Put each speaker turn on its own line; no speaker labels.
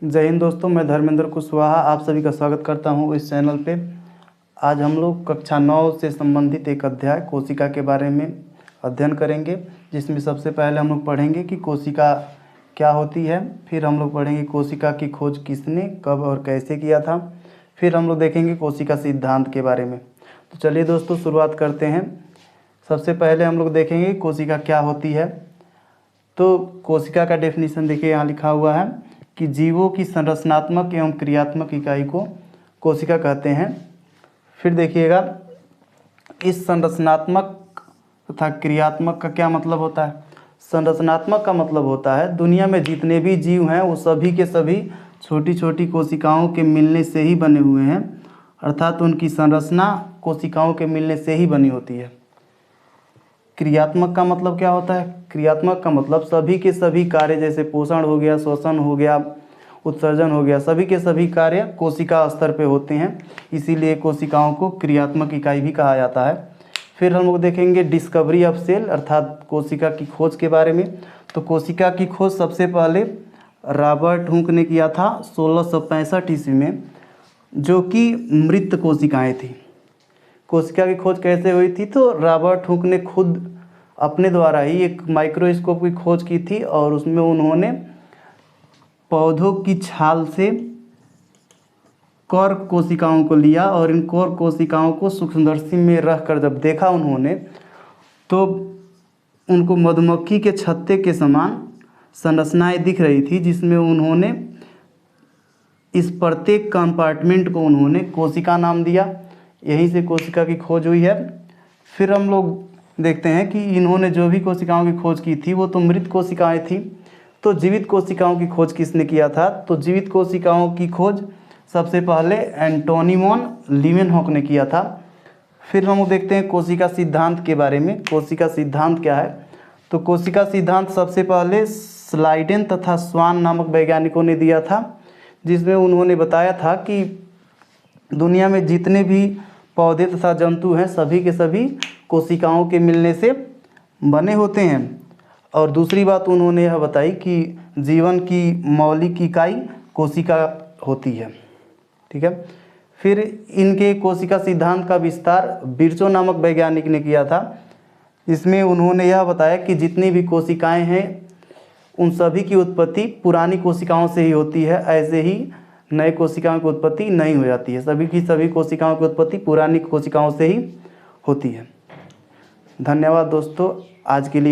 जय हिंद दोस्तों, मैं धर्मेंद्र कुशवाहा आप सभी का स्वागत करता हूं इस चैनल पे। आज हम लोग कक्षा 9 से संबंधित एक अध्याय कोशिका के बारे में अध्ययन करेंगे, जिसमें सबसे पहले हम लोग पढ़ेंगे कि कोशिका क्या होती है। फिर हम लोग पढ़ेंगे कोशिका की खोज किसने, कब और कैसे किया था। फिर हम लोग देखेंगे कोशिका सिद्धांत के बारे में। तो चलिए दोस्तों, शुरुआत करते हैं। सबसे पहले हम लोग देखेंगे कोशिका क्या होती है। तो कोशिका का डेफिनेशन देखिए, यहाँ लिखा हुआ है कि जीवों की संरचनात्मक एवं क्रियात्मक इकाई को कोशिका कहते हैं। फिर देखिएगा, इस संरचनात्मक तथा क्रियात्मक का क्या मतलब होता है। संरचनात्मक का मतलब होता है दुनिया में जितने भी जीव हैं वो सभी के सभी छोटी छोटी कोशिकाओं के मिलने से ही बने हुए हैं, अर्थात उनकी संरचना कोशिकाओं के मिलने से ही बनी होती है। क्रियात्मक का मतलब क्या होता है। क्रियात्मक का मतलब सभी के सभी कार्य, जैसे पोषण हो गया, श्वसन हो गया, उत्सर्जन हो गया, सभी के सभी कार्य कोशिका स्तर पे होते हैं, इसीलिए कोशिकाओं को क्रियात्मक इकाई भी कहा जाता है। फिर हम लोग देखेंगे डिस्कवरी ऑफ सेल, अर्थात कोशिका की खोज के बारे में। तो कोशिका की खोज सबसे पहले रॉबर्ट हुक ने किया था 1665 ईस्वी में, जो कि मृत कोशिकाएँ थी। कोशिका की खोज कैसे हुई थी, तो रॉबर्ट हुक ने खुद अपने द्वारा ही एक माइक्रोस्कोप की खोज की थी, और उसमें उन्होंने पौधों की छाल से कॉर्क कोशिकाओं को लिया, और इन कॉर्क कोशिकाओं को सूक्ष्मदर्शी में रखकर जब देखा उन्होंने, तो उनको मधुमक्खी के छत्ते के समान संरचनाएं दिख रही थी, जिसमें उन्होंने इस प्रत्येक कंपार्टमेंट को उन्होंने कोशिका नाम दिया। यहीं से कोशिका की खोज हुई है। फिर हम लोग देखते हैं कि इन्होंने जो भी कोशिकाओं की खोज की थी वो तो मृत कोशिकाएं थी। तो जीवित कोशिकाओं की खोज किसने किया था, तो जीवित कोशिकाओं की खोज सबसे पहले एंटोनी वॉन लीवेनहॉक ने किया था। फिर हम देखते हैं कोशिका सिद्धांत के बारे में। कोशिका सिद्धांत क्या है, तो कोशिका सिद्धांत सबसे पहले स्लाइडेन तथा स्वान नामक वैज्ञानिकों ने दिया था, जिसमें उन्होंने बताया था कि दुनिया में जितने भी पौधे तथा जंतु हैं सभी के सभी कोशिकाओं के मिलने से बने होते हैं। और दूसरी बात उन्होंने यह बताई कि जीवन की मौलिक इकाई कोशिका होती है। ठीक है। फिर इनके कोशिका सिद्धांत का विस्तार बिरचो नामक वैज्ञानिक ने किया था, जिसमें उन्होंने यह बताया कि जितनी भी कोशिकाएं हैं उन सभी की उत्पत्ति पुरानी कोशिकाओं से ही होती है, ऐसे ही नए कोशिकाओं की उत्पत्ति नहीं हो जाती है। सभी की सभी कोशिकाओं की उत्पत्ति पुरानी कोशिकाओं से ही होती है। धन्यवाद दोस्तों, आज के लिए